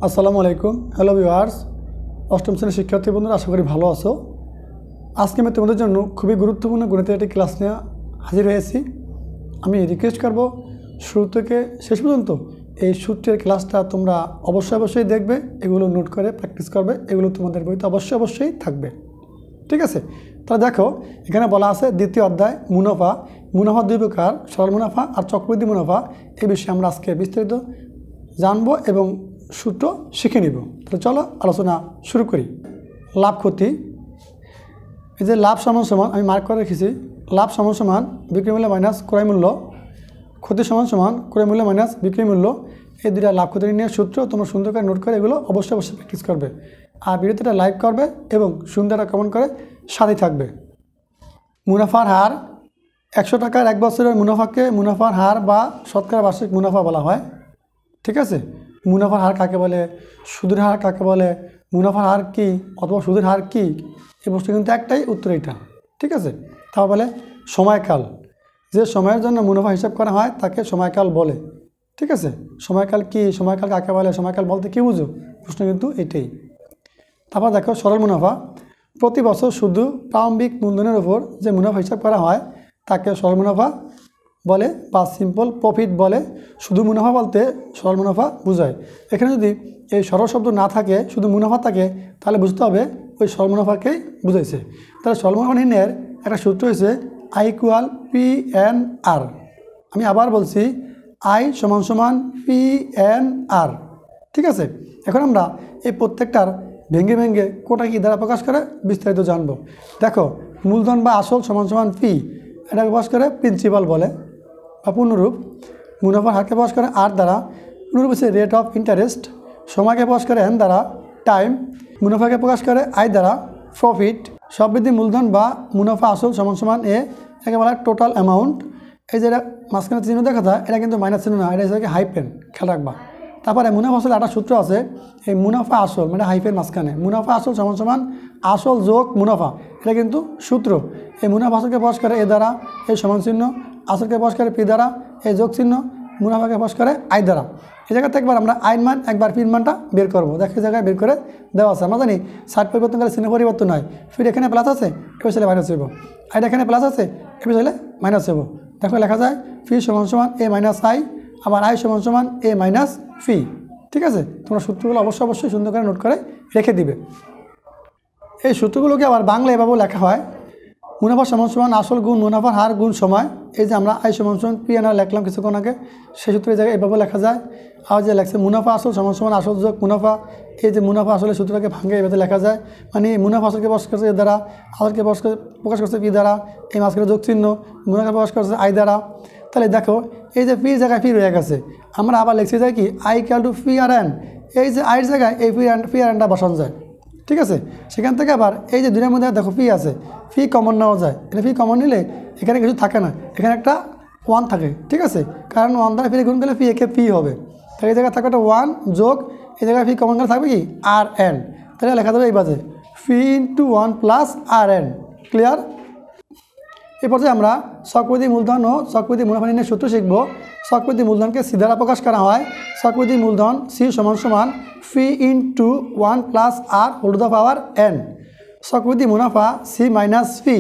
আসসালামু আলাইকুম। Hello viewers, অষ্টম শ্রেণীর শিক্ষার্থী বন্ধুরা, আশা করি ভালো আছো। আজকে আমি তোমাদের জন্য খুবই গুরুত্বপূর্ণ গণিতের একটি ক্লাস নিয়ে হাজির হয়েছি। আমি রিকোয়েস্ট করব শুরু থেকে শেষ পর্যন্ত এই সূত্রের ক্লাসটা তোমরা অবশ্যই দেখবে, এগুলো নোট করে প্র্যাকটিস করবে, এগুলো তোমাদের বইতে অবশ্যই থাকবে। ঠিক আছে? তাহলে দেখো, এখানে বলা আছে দ্বিতীয় অধ্যায় মুনাফা। মুনাফা দুই প্রকার, সরল মুনাফা আর চক্রবৃদ্ধি মুনাফা। এই বিষয়ে আমরা আজকে বিস্তারিত জানবো এবং সূত্র শিখে নিব। তাহলে চলো আলোচনা শুরু করি। লাভ ক্ষতি, এই যে লাভ সমান সমান আমি মার্ক করে রেখেছি, লাভ সমান সমান বিক্রয় মূল্য মাইনাস ক্রয় মূল্য, ক্ষতি সমান সমান ক্রয় মূল্য মাইনাস বিক্রয় মূল্য। এই দুটা লাভ ক্ষতি নিয়ে সূত্র তোমরা সুন্দর করে নোট করে এগুলো অবশ্যই প্র্যাকটিস করবে। আর ভিডিওটা লাইক করবে এবং সুন্দর কমেন্ট করে সাথে থাকবে। মুনাফার হার, 100 টাকার এক বছরের মুনাফাকে মুনাফার হার বা শতকরা বার্ষিক মুনাফা বলা হয়। ঠিক আছে? মুনাফার হার কাকে বলে, সুদের হার কাকে বলে, মুনাফার হার কী অথবা সুদের হার কী, এই প্রশ্ন কিন্তু একটাই, উত্তর এইটা। ঠিক আছে? তা বলে সময়কাল, যে সময়ের জন্য মুনাফা হিসাব করা হয় তাকে সময়কাল বলে। ঠিক আছে? সময়কাল কি, সময়কাল কাকে বলে, সময়কাল বলতে কী বুঝো, প্রশ্ন কিন্তু এটাই। তারপর দেখো সরল মুনাফা, প্রতি বছর শুধু প্রারম্ভিক মূলধনের উপর যে মুনাফা হিসাব করা হয় তাকে সরল মুনাফা বলে বা সিম্পল প্রফিট বলে। শুধু মুনাফা বলতে সরল মুনাফা বোঝায়। এখানে যদি এই সরল শব্দ না থাকে, শুধু মুনাফা থাকে, তাহলে বুঝতে হবে ওই সরল মুনাফাকেই বুঝাইছে। তাহলে সরল মুনাফা নির্ণয়ের একটা সূত্র হয়েছে I=P/N/R। আমি আবার বলছি, I=সমান P/N/R। ঠিক আছে? এখন আমরা এই প্রত্যেকটার ভেঙে কোটা কি দ্বারা প্রকাশ করে বিস্তারিত জানবো। দেখো, মূলধন বা আসল সমান সমান পি, এটাকে প্রকাশ করে প্রিন্সিপাল বলে বা পূর্ণরূপ। মুনাফার হারকে প্রকাশ করে আর দ্বারা, পূর্ণরূপ হচ্ছে রেট অফ ইন্টারেস্ট। সময়কে প্রকাশ করে এন দ্বারা, টাইম। মুনাফাকে প্রকাশ করে আই দ্বারা, প্রফিট। সববৃদ্ধি মূলধন বা মুনাফা আসল সমান সমান এ, এটাকে বলা হয় টোটাল অ্যামাউন্ট। এই যে মাঝখানে চিহ্ন দেখা যায়, এটা কিন্তু মাইনাস চিহ্ন না, এটা হচ্ছে হাইপেন, খেয়াল রাখবা। তারপরে মুনাফা আসলে একটা সূত্র আছে, এই মুনাফা আসল মানে হাইফের মাঝখানে, মুনাফা আসল সমান সমান আসল যোগ মুনাফা, এটা কিন্তু সূত্র। এই মুনাফা আসলকে প্রকাশ করে এ দ্বারা, এই সমান চিহ্ন, আসলকে প্রকাশ করে পি দ্বারা, এই যোগ চিহ্ন, মুনাফাকে প্রকাশ করে আই দ্বারা। এই জায়গাতে একবার আমরা আইন মান একবার পির মানটা বের করবো। দেখো জায়গায় বের করে দেওয়া আছে, আমরা জানি সাইড পরিবর্তন করে চিহ্ন পরিবর্তন হয়। ফির এখানে প্লাস আছে, এবার ছেলে মাইনাস হইব, আইটা এখানে প্লাস আছে, এবার ছেলে মাইনাস হইব। দেখো লেখা যায় ফি সমান সমান এ মাইনাস আই, আবার আই সমান সমান এ মাইনাস ফি। ঠিক আছে? তোমরা সূত্রগুলো অবশ্যই সুন্দর করে নোট করে রেখে দিবে। এই সূত্রগুলোকে আবার বাংলা এভাবেও লেখা হয়, মুনাফা সমান সমান আসল গুণ মুনাফার হার গুণ সময়। এই যে আমরা আই সমান সমান P/N/R লিখলাম কিছুক্ষণ আগে, সেই সূত্রের জায়গায় এভাবে লেখা যায়। আর যে লেখছে মুনাফা আসল সমান সমান আসল যোগ মুনাফা, এই যে মুনাফা আসলে সূত্রটাকে ভাঙে এভাবে লেখা যায়। মানে মুনাফা আসলকে প্রকাশ করছে এ দ্বারা, আসলকে প্রকাশ করছে পি দ্বারা, এই মাঝখানে যোগ চিহ্ন, মুনাফা প্রকাশ করছে আই দ্বারা। তাহলে দেখো, এই যে পির জায়গায় পি রয়ে গেছে, আমরা আবার লিখছি যায় কি I=P/N। এই যে আইয়ের জায়গায় এই P/N-টা বসানো যায়। ঠিক আছে? সেখান থেকে আবার এই যে দুইটার মধ্যে দেখো পি আছে, ফি কমন নেওয়া যায়। এটা ফি কমন নিলে এখানে কিছু থাকে না, এখানে একটা 1 থাকে। ঠিক আছে? কারণ 1 দ্বারা ফি গুণ করলে ফি একে পি হবে। তাই এই জায়গায় থাকবে একটা 1 যোগ, এই জায়গায় ফি কমন করে থাকবে কি RN। তাহলে লেখা যাবে এই বাজে ফি × 1 + RN। ক্লিয়ার? এই পর্যায়ে আমরা চক্রবৃদ্ধি মূলধন ও চক্রবৃদ্ধি মুনাফা নির্ণয়ের সূত্র শিখব। চক্রবৃদ্ধি মূলধনকে সি দ্বারা প্রকাশ করা হয়। চক্রবৃদ্ধি মূলধন সি সমান সমান ফি × 1 + R⁴ n। চক্রবৃদ্ধি মুনাফা সি মাইনাস ফি।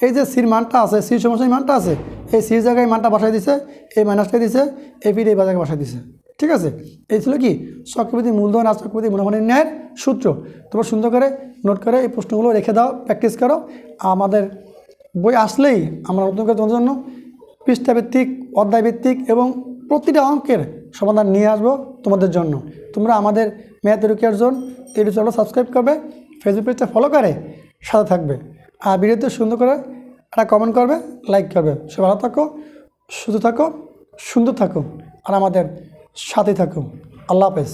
এই যে সির মানটা আছে, সি সমান সমান মানটা আছে, এই সির জায়গায় মানটা বসাই দিছে, এই মাইনাসটা দিছে, এই ফির এই জায়গায় বসাই দিছে। ঠিক আছে? এই ছিল কি চক্রবৃদ্ধি মূলধন আর চক্রবৃদ্ধি মুনাফা নির্ণয়ের সূত্র। তোমরা সুন্দর করে নোট করে এই প্রশ্নগুলো রেখে দাও, প্র্যাকটিস করো। আমাদের বই আসলেই আমরা নতুন করে তোমাদের জন্য পৃষ্ঠাভিত্তিক, অধ্যায়ভিত্তিক এবং প্রতিটা অঙ্কের সমাধান নিয়ে আসবো তোমাদের জন্য। তোমরা আমাদের math education zone YouTube channel subscribe করবে, ফেসবুক পেজটা ফলো করে সাথে থাকবে। আর ভিডিওতে সুন্দর করে একটা কমেন্ট করবে, লাইক করবে। সব ভালো থাকো, সুস্থ থাকো, সুন্দর থাকো আর আমাদের সাথে থাকো। আল্লাহ হাফেজ।